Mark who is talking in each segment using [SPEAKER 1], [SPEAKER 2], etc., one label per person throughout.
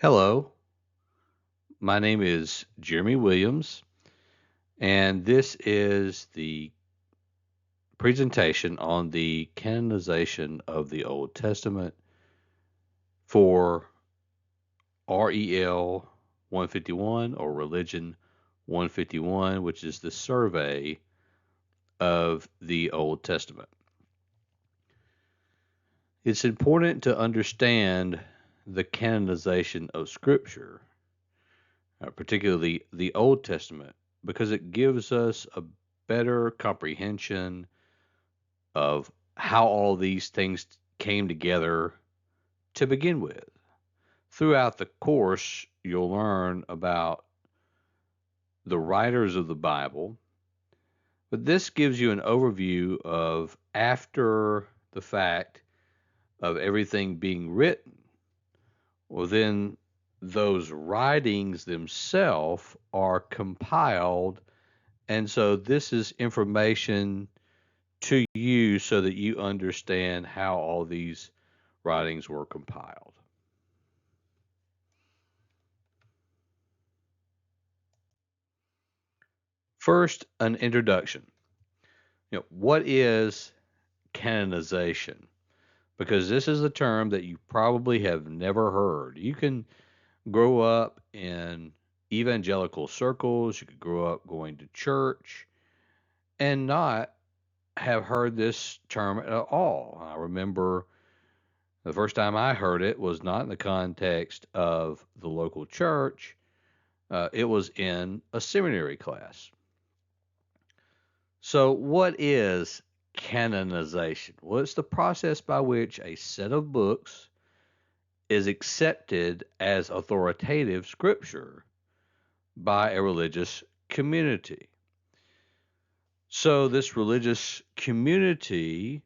[SPEAKER 1] Hello, my name is Jeremy Williams, and this is the presentation on the canonization of the Old Testament for REL 151 or Religion 151, which is the survey of the Old Testament. It's important to understand the canonization of Scripture, particularly the Old Testament, because it gives us a better comprehension of how all these things came together to begin with. Throughout the course, you'll learn about the writers of the Bible, but this gives you an overview of after the fact of everything being written. Well, then those writings themselves are compiled, and so this is information to you so that you understand how all these writings were compiled. First, an introduction. What is canonization? Because this is a term that you probably have never heard. You can grow up in evangelical circles, you could grow up going to church and not have heard this term at all. I remember the first time I heard it was not in the context of the local church. It was in a seminary class. So, what is canonization? Well, it's the process by which a set of books is accepted as authoritative scripture by a religious community. So, this religious community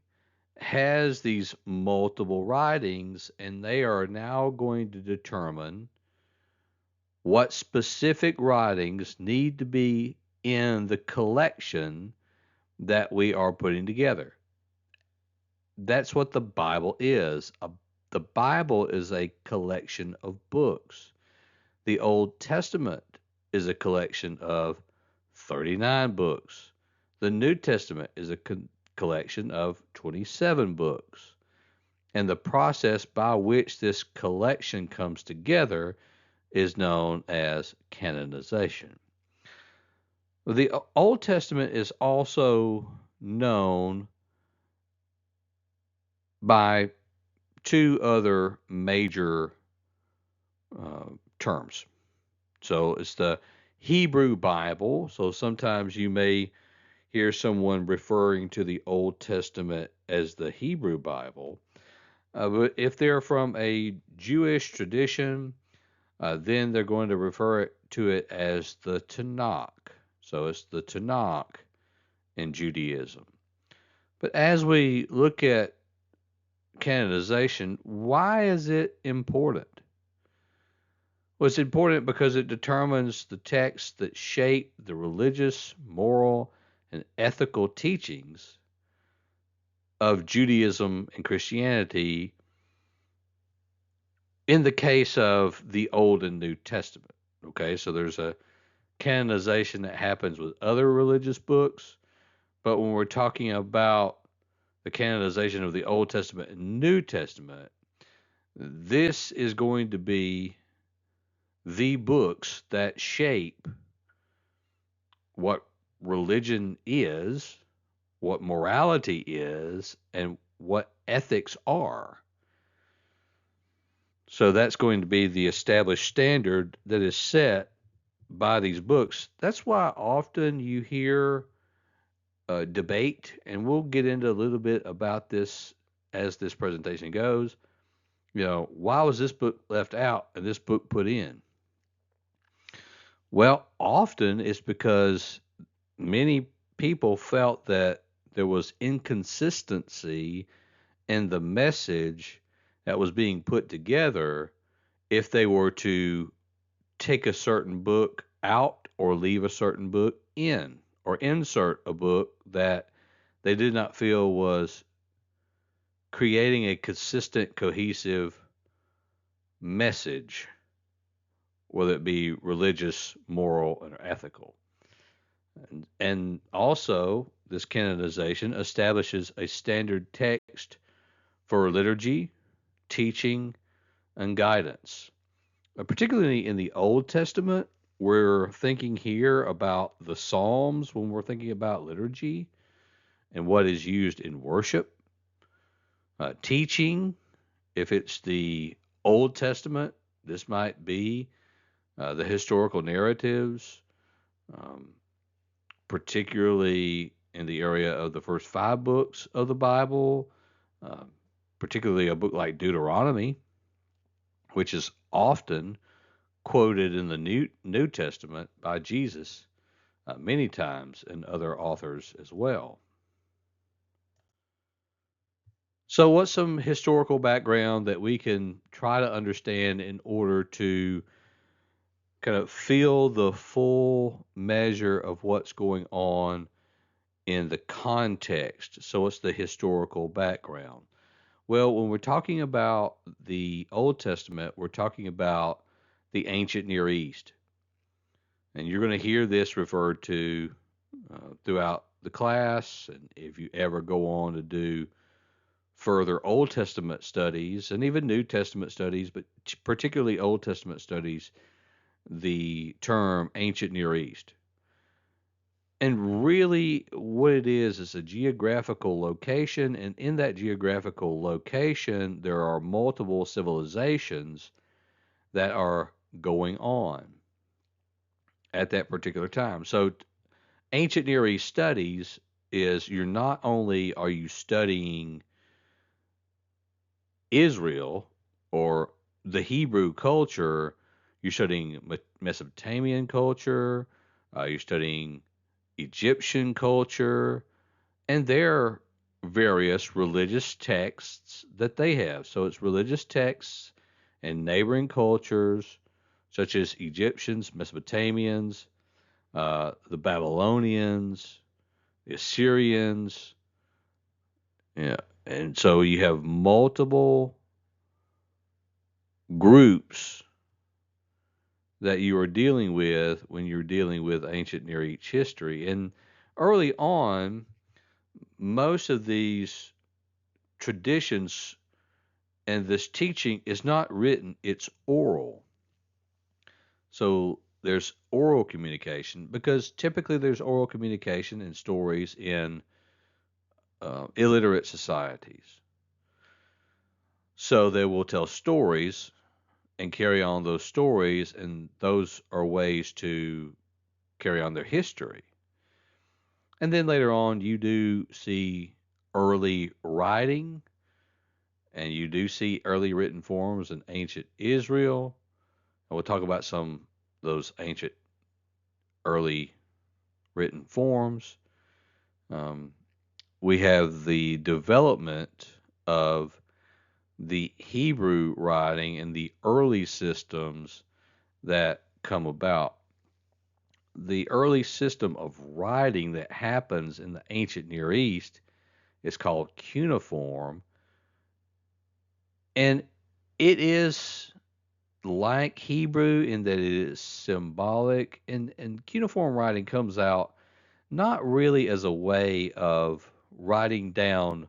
[SPEAKER 1] has these multiple writings, and they are now going to determine what specific writings need to be in the collection that we are putting together. That's what the Bible is. The Bible is a collection of books. The Old Testament is a collection of 39 books. The New Testament is a collection of 27 books. And the process by which this collection comes together is known as canonization. The Old Testament is also known by two other major terms. So it's the Hebrew Bible. So sometimes you may hear someone referring to the Old Testament as the Hebrew Bible. But if they're from a Jewish tradition, then they're going to refer to it as the Tanakh. So it's the Tanakh in Judaism. But as we look at canonization, why is it important? Well, it's important because it determines the texts that shape the religious, moral, and ethical teachings of Judaism and Christianity in the case of the Old and New Testament. Okay, so there's a canonization that happens with other religious books, but when we're talking about the canonization of the Old Testament and New Testament, this is going to be the books that shape what religion is, what morality is, and what ethics are. So that's going to be the established standard that is set by these books. That's why often you hear debate, and we'll get into a little bit about this as this presentation goes. Why was this book left out and this book put in? Well, often it's because many people felt that there was inconsistency in the message that was being put together if they were to take a certain book out or leave a certain book in or insert a book that they did not feel was creating a consistent, cohesive message whether it be religious, moral, or ethical. And also, this canonization establishes a standard text for liturgy, teaching, and guidance. Particularly in the Old Testament, we're thinking here about the Psalms when we're thinking about liturgy and what is used in worship. Teaching, if it's the Old Testament, this might be the historical narratives, um, particularly in the area of the first five books of the Bible, uh, particularly a book like Deuteronomy, which is often quoted in the New Testament by Jesus many times and other authors as well. So, what's some historical background that we can try to understand in order to kind of feel the full measure of what's going on in the context? So, what's the historical background? Well, when we're talking about the Old Testament, we're talking about the ancient Near East. And you're going to hear this referred to throughout the class. And if you ever go on to do further Old Testament studies and even New Testament studies, but particularly Old Testament studies, the term ancient Near East. And really, what it is a geographical location. And in that geographical location, there are multiple civilizations that are going on at that particular time. So, ancient Near East studies is you're not only are you studying Israel or the Hebrew culture, you're studying Mesopotamian culture, you're studying Egyptian culture, and their various religious texts that they have. So it's religious texts and neighboring cultures, such as Egyptians, Mesopotamians, the Babylonians, the Assyrians. Yeah. And so you have multiple groups that you are dealing with when you're dealing with ancient Near East history. And early on, most of these traditions and this teaching is not written, it's oral. So there's oral communication because typically there's oral communication and stories in illiterate societies. So they will tell stories and carry on those stories, and those are ways to carry on their history. And then later on, you do see early writing, and you do see early written forms in ancient Israel. And we'll talk about some of those ancient early written forms. Um, we have the development of the Hebrew writing and the early systems that come about. The early system of writing that happens in the ancient Near East is called cuneiform, and it is like Hebrew in that it is symbolic, and cuneiform writing comes out not really as a way of writing down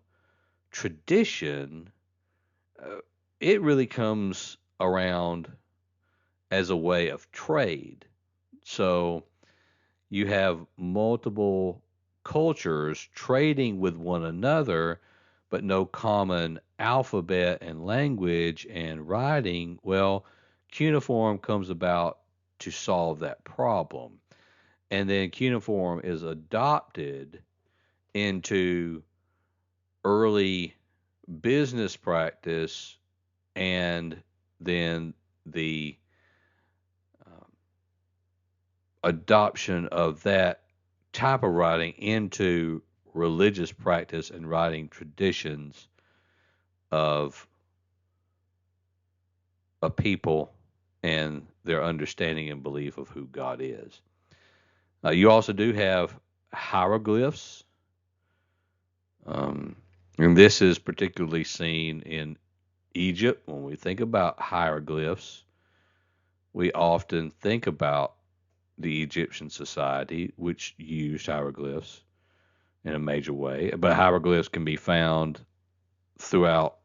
[SPEAKER 1] tradition. uh, it really comes around as a way of trade. So you have multiple cultures trading with one another, but no common alphabet and language and writing. Well, cuneiform comes about to solve that problem. And then cuneiform is adopted into early business practice and then the um, adoption of that type of writing into religious practice and writing traditions of a people and their understanding and belief of who God is. You also do have hieroglyphs, um, and this is particularly seen in Egypt. When we think about hieroglyphs, we often think about the Egyptian society, which used hieroglyphs in a major way, but hieroglyphs can be found throughout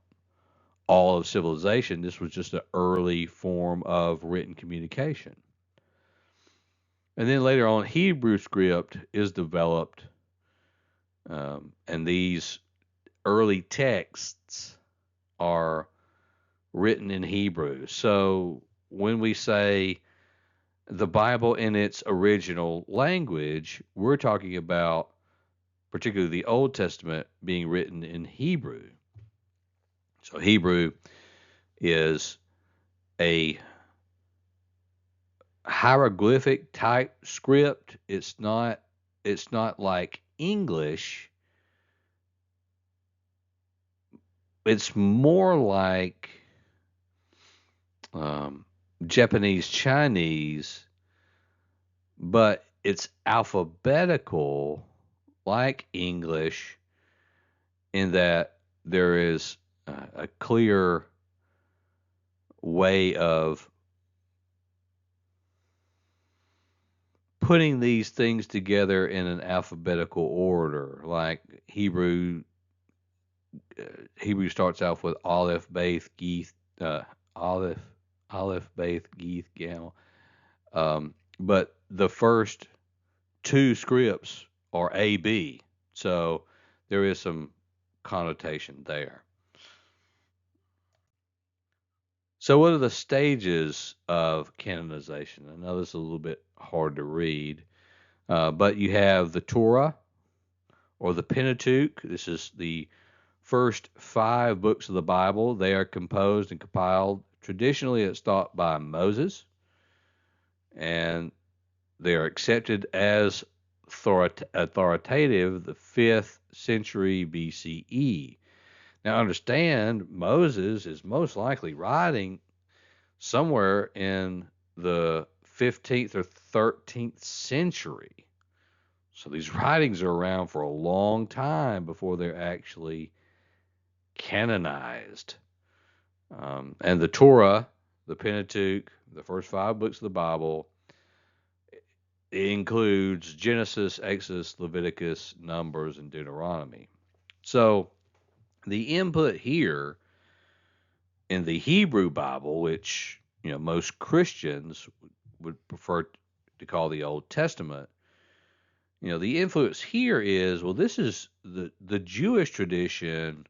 [SPEAKER 1] all of civilization. This was just an early form of written communication. And then later on, Hebrew script is developed, and these early texts are written in Hebrew. So when we say the Bible in its original language, we're talking about particularly the Old Testament being written in Hebrew. So Hebrew is a hieroglyphic type script. It's not like English. It's more like um, Japanese Chinese, but it's alphabetical like English in that there is a clear way of putting these things together in an alphabetical order. Like uh, Hebrew starts off with Aleph, Beth, Geeth, Aleph, Aleph, Beth, Geeth, Gamma. But the first two scripts are A, B. So there is some connotation there. So, what are the stages of canonization? I know this is a little bit hard to read, but you have the Torah or the Pentateuch. This is the first five books of the Bible. They are composed and compiled. Traditionally, it's thought by Moses, and they are accepted as authoritative the 5th century BCE. Now, understand, Moses is most likely writing somewhere in the 15th or 13th century. So these writings are around for a long time before they're actually canonized. And the Torah, the Pentateuch, the first five books of the Bible, it includes Genesis, Exodus, Leviticus, Numbers, and Deuteronomy. So the input here in the Hebrew Bible, which most Christians would prefer to call the Old Testament, the influence here is, well, this is the Jewish tradition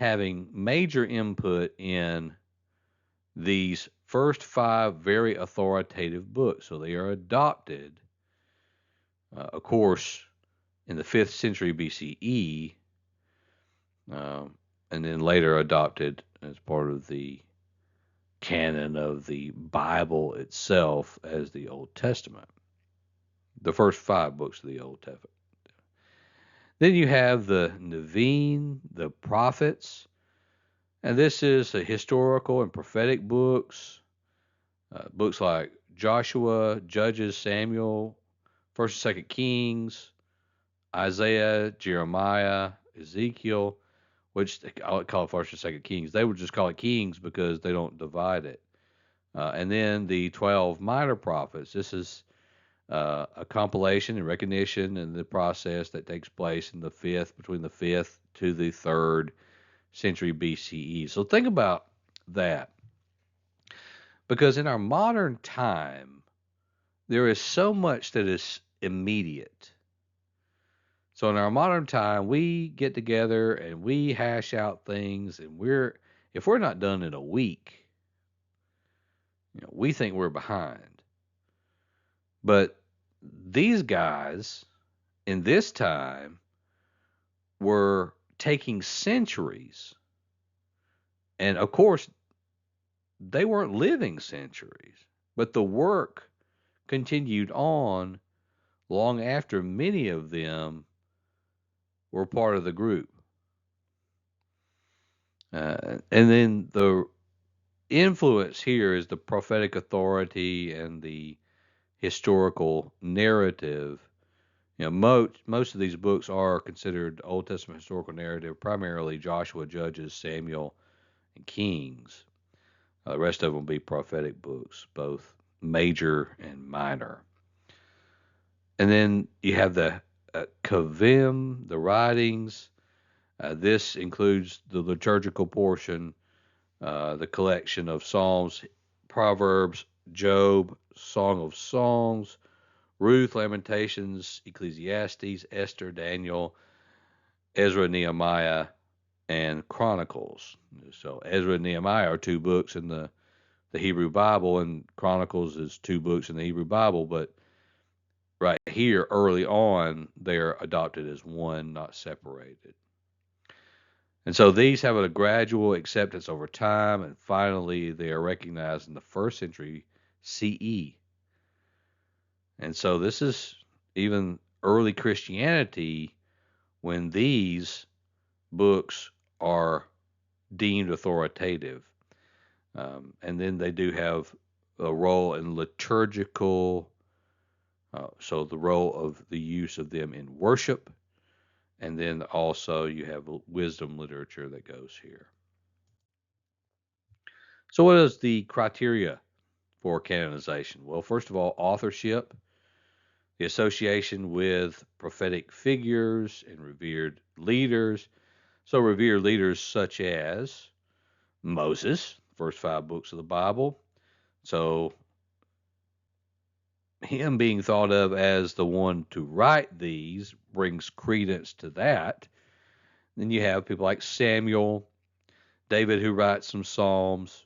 [SPEAKER 1] having major input in these first five very authoritative books. So they are adopted, of course, in the 5th century BCE, um, and then later adopted as part of the canon of the Bible itself as the Old Testament, the first five books of the Old Testament. Then you have the Nevi'im, the prophets, and this is a historical and prophetic books, books like Joshua, Judges, Samuel, First and Second Kings, Isaiah, Jeremiah, Ezekiel, which they call it First and Second Kings. They would just call it Kings because they don't divide it. And then the 12 minor prophets. This is a compilation and recognition and the process that takes place in between the 5th to the 3rd century BCE. So think about that. Because in our modern time, there is so much that is immediate. So in our modern time, we get together and we hash out things, and if we're not done in a week, we think we're behind. But these guys in this time were taking centuries. And of course, they weren't living centuries, but the work continued on long after many of them were part of the group. And then the influence here is the prophetic authority and the historical narrative. Most of these books are considered Old Testament historical narrative, primarily Joshua, Judges, Samuel, and Kings. The rest of them will be prophetic books, both major and minor. And then you have the Kavim, the writings. This includes the liturgical portion, the collection of Psalms, Proverbs, Job, Song of Songs, Ruth, Lamentations, Ecclesiastes, Esther, Daniel, Ezra, Nehemiah, and Chronicles. So Ezra and Nehemiah are two books in the Hebrew Bible, and Chronicles is two books in the Hebrew Bible, but right here early on, they're adopted as one, not separated. And so these have a gradual acceptance over time, and finally they are recognized in the first century CE. And so this is even early Christianity when these books are deemed authoritative. And then they do have a role in liturgical, so the role of the use of them in worship. And then also you have wisdom literature that goes here. So, what is the criteria for canonization? Well, first of all, authorship, the association with prophetic figures and revered leaders. So, revered leaders such as Moses, first five books of the Bible. So, him being thought of as the one to write these brings credence to that. Then you have people like Samuel, David, who writes some Psalms,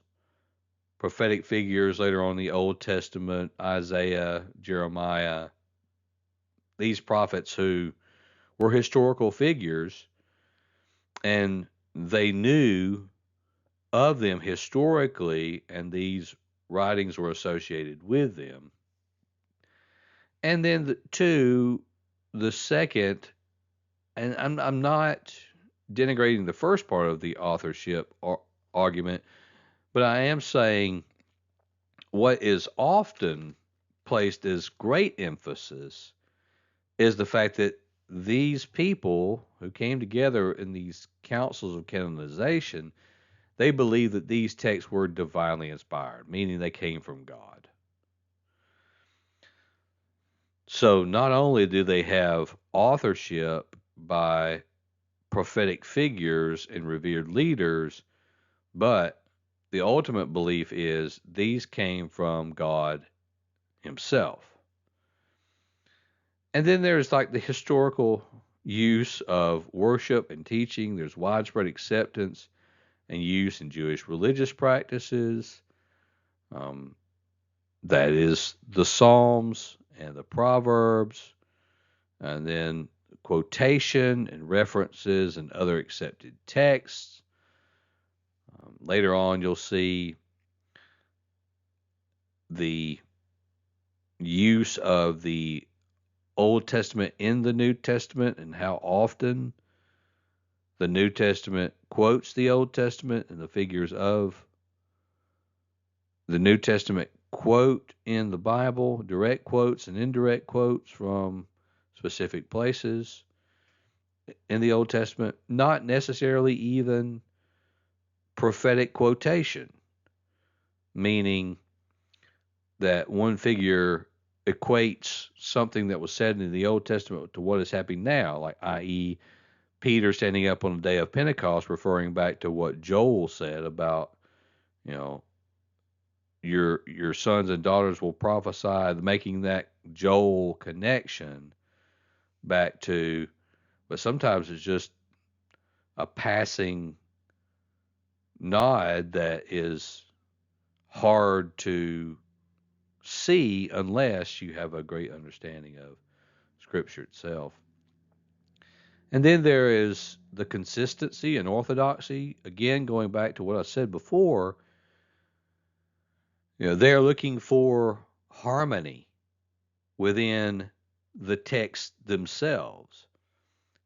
[SPEAKER 1] prophetic figures later on in the Old Testament, Isaiah, Jeremiah, these prophets who were historical figures, and they knew of them historically, and these writings were associated with them. And then the second, and I'm not denigrating the first part of the authorship argument, but I am saying what is often placed as great emphasis is the fact that these people who came together in these councils of canonization, they believe that these texts were divinely inspired, meaning they came from God. So not only do they have authorship by prophetic figures and revered leaders, but the ultimate belief is these came from God Himself. And then there's like the historical use of worship and teaching. There's widespread acceptance and use in Jewish religious practices. Um, that is the Psalms and the Proverbs, and then quotation and references and other accepted texts. Later on, you'll see the use of the Old Testament in the New Testament and how often the New Testament quotes the Old Testament and the figures of the New Testament quote in the Bible, direct quotes and indirect quotes from specific places in the Old Testament, not necessarily even prophetic quotation, meaning that one figure equates something that was said in the Old Testament to what is happening now, like i.e., Peter standing up on the day of Pentecost, referring back to what Joel said about, you know, your sons and daughters will prophesy, making that Joel connection back to, but sometimes it's just a passing nod that is hard to see unless you have a great understanding of Scripture itself. And then there is the consistency and orthodoxy. Again, going back to what I said before, they're looking for harmony within the text themselves.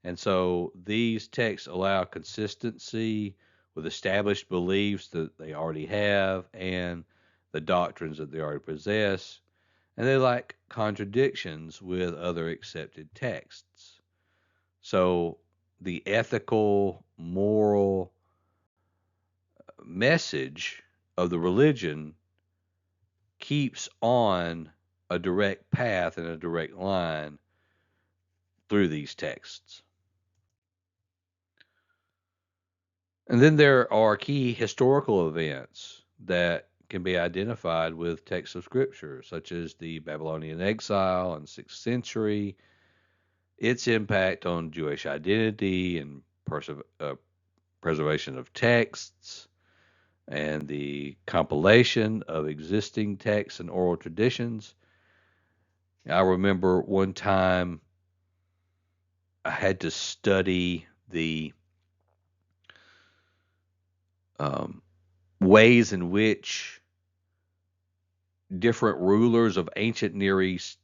[SPEAKER 1] And so these texts allow consistency with established beliefs that they already have and the doctrines that they already possess. And they lack contradictions with other accepted texts. So the ethical, moral message of the religion keeps on a direct path and a direct line through these texts. And then there are key historical events that can be identified with texts of Scripture, such as the Babylonian exile in the 6th century, its impact on Jewish identity and preservation of texts, and the compilation of existing texts and oral traditions. I remember one time I had to study the um, ways in which different rulers of ancient Near East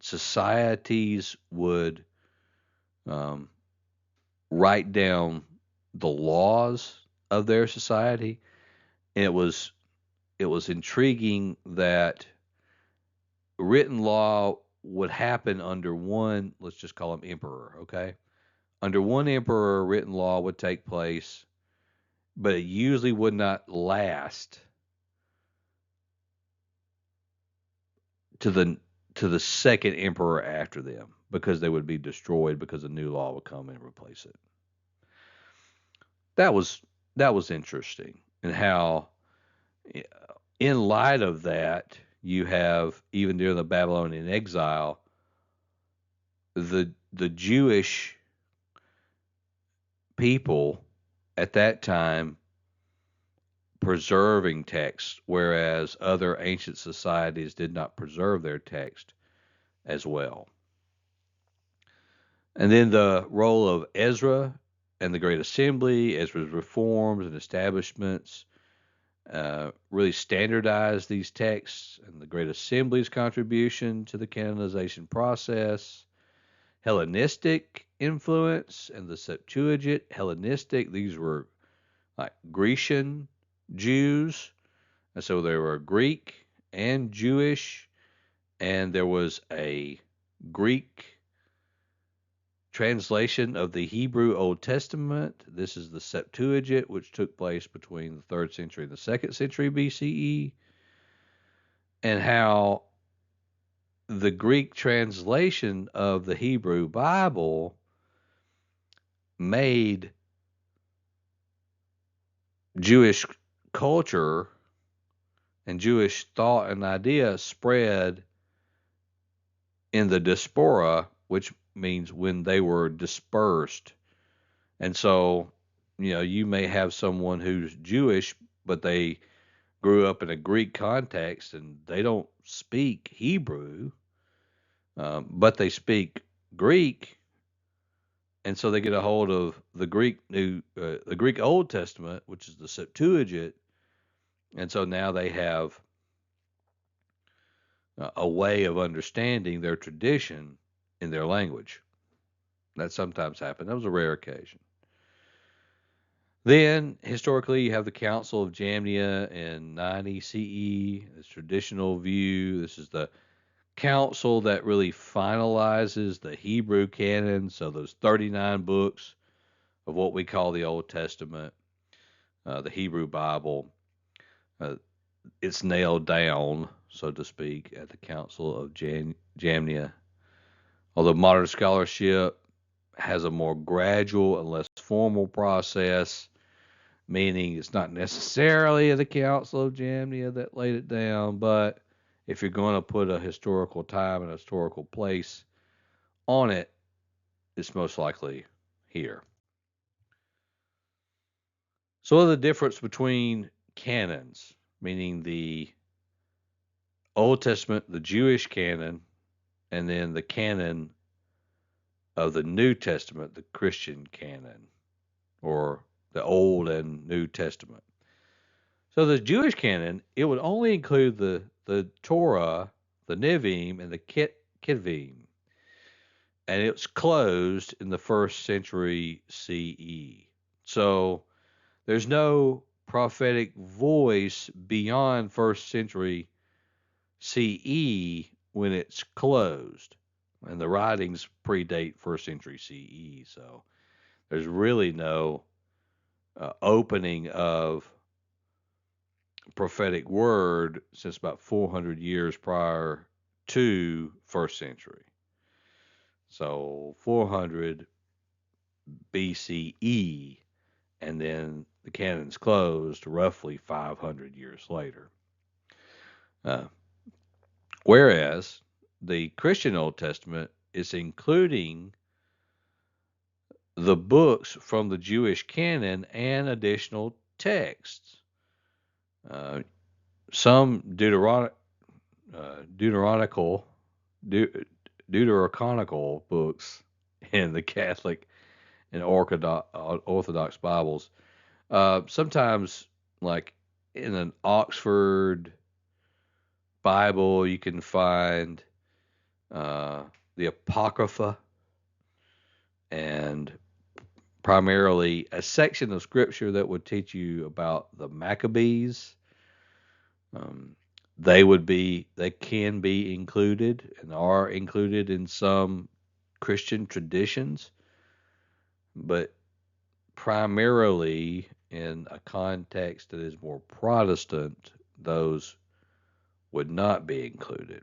[SPEAKER 1] societies would um, write down the laws of their society. And it was intriguing that written law would happen under one, let's just call him emperor, okay? Under one emperor, written law would take place, but it usually would not last to the second emperor after them because they would be destroyed because a new law would come and replace it. That was that was interesting, and how in light of that you have, even during the Babylonian exile, the Jewish people at that time preserving text, whereas other ancient societies did not preserve their text as well. And then the role of Ezra and the Great Assembly, Ezra's reforms and establishments really standardized these texts, and the Great Assembly's contribution to the canonization process. Hellenistic influence and the Septuagint. Hellenistic, these were like Grecian Jews, and so they were Greek and Jewish, and there was a Greek translation of the Hebrew Old Testament. This is the Septuagint, which took place between the 3rd century and the 2nd century BCE, and how the Greek translation of the Hebrew Bible made Jewish culture and Jewish thought and idea spread in the diaspora, which means when they were dispersed. And so, you may have someone who's Jewish, but they grew up in a Greek context and they don't speak Hebrew, but they speak Greek, and so they get a hold of the Greek Old Testament, which is the Septuagint, and so now they have a way of understanding their tradition in their language. That sometimes happened. That was a rare occasion. Then, historically, you have the Council of Jamnia in 90 CE. This traditional view. This is the council that really finalizes the Hebrew canon. So those 39 books of what we call the Old Testament, the Hebrew Bible, it's nailed down, so to speak, at the Council of Jamnia. Although modern scholarship has a more gradual and less formal process, meaning it's not necessarily the Council of Jamnia that laid it down, but if you're going to put a historical time and a historical place on it, it's most likely here. So, what are the difference between canons, meaning the Old Testament, the Jewish canon, and then the canon of the New Testament, the Christian canon, or the Old and New Testament? So the Jewish canon, it would only include the Torah, the Nevi'im, and the Ketuvim, and it's closed in the 1st century CE. So there's no prophetic voice beyond 1st century CE when it's closed, and the writings predate 1st century CE. So there's really no opening of prophetic word since about 400 years prior to first century. So 400 BCE, and then the canon's closed roughly 500 years later. Uh, Whereas the Christian Old Testament is including the books from the Jewish canon and additional texts. Uh, some Deuteronical, Deuterocanonical books in the Catholic and Orthodox Bibles. Sometimes, like in an Oxford Bible, you can find uh, the Apocrypha and primarily a section of scripture that would teach you about the Maccabees. Um, they can be included and are included in some Christian traditions, but primarily in a context that is more Protestant, those would not be included.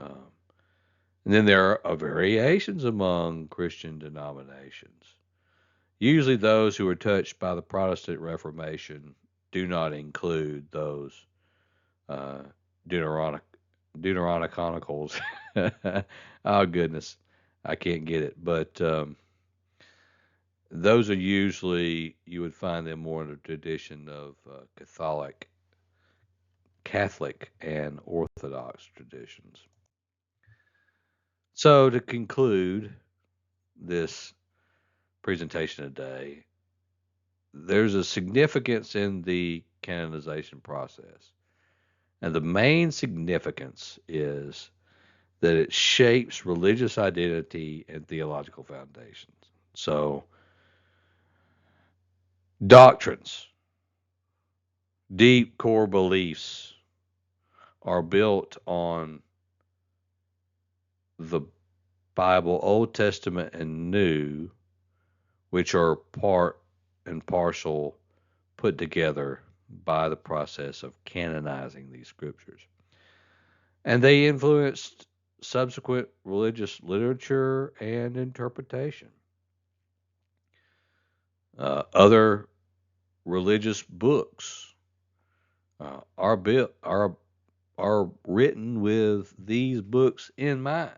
[SPEAKER 1] Um, and then there are variations among Christian denominations. Usually, those who were touched by the Protestant Reformation do not include those uh, Deuteronic Deuteronicanicals. Oh goodness, I can't get it. But those are usually you would find them more in the tradition of Catholic and Orthodox traditions. So to conclude this presentation today, there's a significance in the canonization process. And the main significance is that it shapes religious identity and theological foundations. So, doctrines, deep core beliefs are built on the Bible, Old Testament and New, which are part and parcel put together by the process of canonizing these scriptures. And they influenced subsequent religious literature and interpretation. Other religious books are written with these books in mind.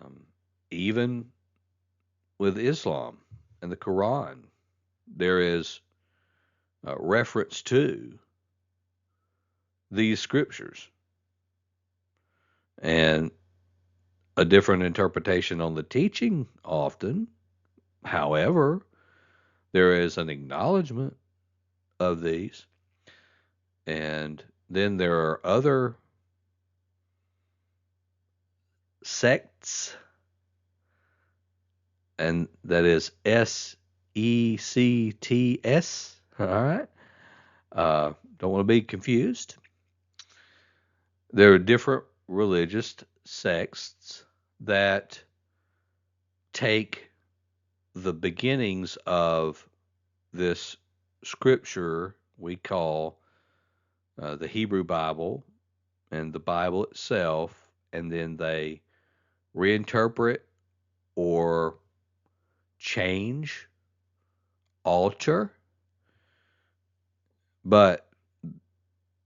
[SPEAKER 1] Um, Even with Islam and the Quran, there is reference to these scriptures and a different interpretation on the teaching often. However, there is an acknowledgement of these. And then there are other sects, and that is SECTS. All right. Don't want to be confused. There are different religious sects that take the beginnings of this scripture we call the Hebrew Bible and the Bible itself, and then they reinterpret or change, alter, but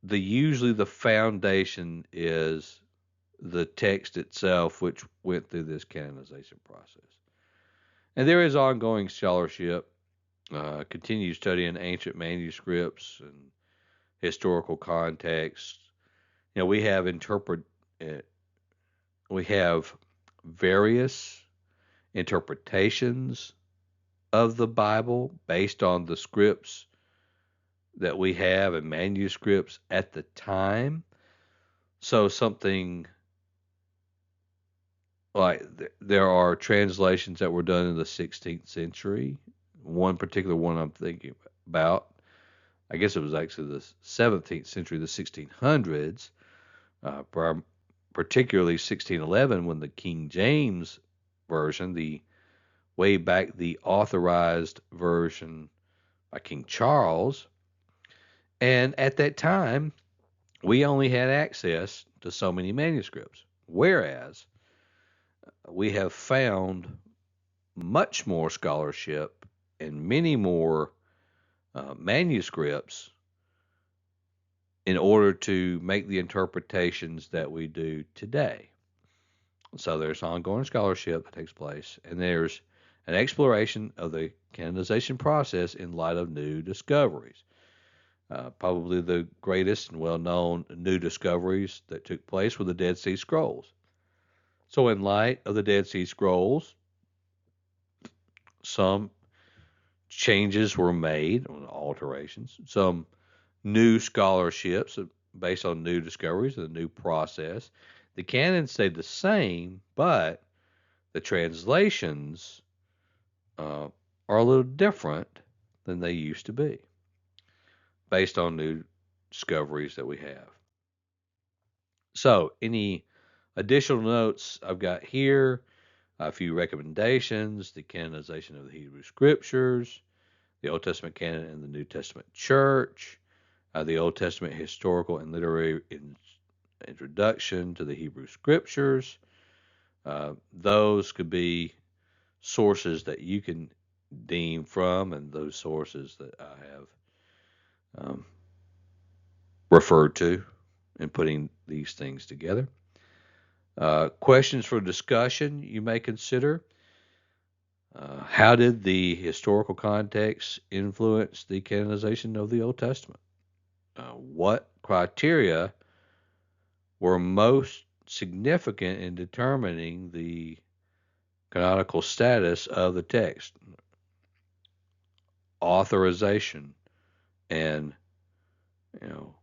[SPEAKER 1] usually the foundation is the text itself, which went through this canonization process. And there is ongoing scholarship, continued study in ancient manuscripts and historical context. You know, uh, we have various interpretations of the Bible based on the scripts that we have and manuscripts at the time. So something like there are translations that were done in the 16th century. One particular one I'm thinking about, I guess it was actually the 17th century, the 1600s, particularly 1611 when the King James version, the way back the authorized version by King Charles, And at that time, we only had access to so many manuscripts, whereas we have found much more scholarship and many more manuscripts in order to make the interpretations that we do today. So there's ongoing scholarship that takes place, and there's an exploration of the canonization process in light of new discoveries. Probably the greatest and well known new discoveries that took place were the Dead Sea Scrolls. So, in light of the Dead Sea Scrolls, some changes were made, alterations, some new scholarships based on new discoveries and the new process. The canon stayed the same, but the translations are a little different than they used to be based on new discoveries that we have. So, any additional notes I've got here? A few recommendations: the canonization of the Hebrew Scriptures, the Old Testament canon and the New Testament Church, the Old Testament historical and literary introduction to the Hebrew Scriptures. Those could be sources that you can deem from, and those sources that I have referred to in putting these things together. Questions for discussion you may consider. How did the historical context influence the canonization of the Old Testament? What criteria were most significant in determining the canonical status of the text? Authorization and, you know,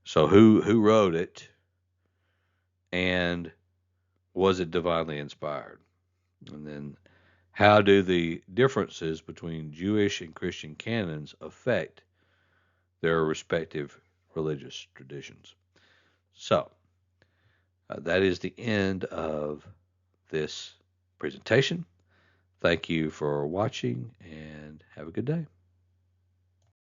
[SPEAKER 1] so who wrote it, and was it divinely inspired? And then how do the differences between Jewish and Christian canons affect their respective religious traditions? So, that is the end of this presentation. Thank you for watching and have a good day.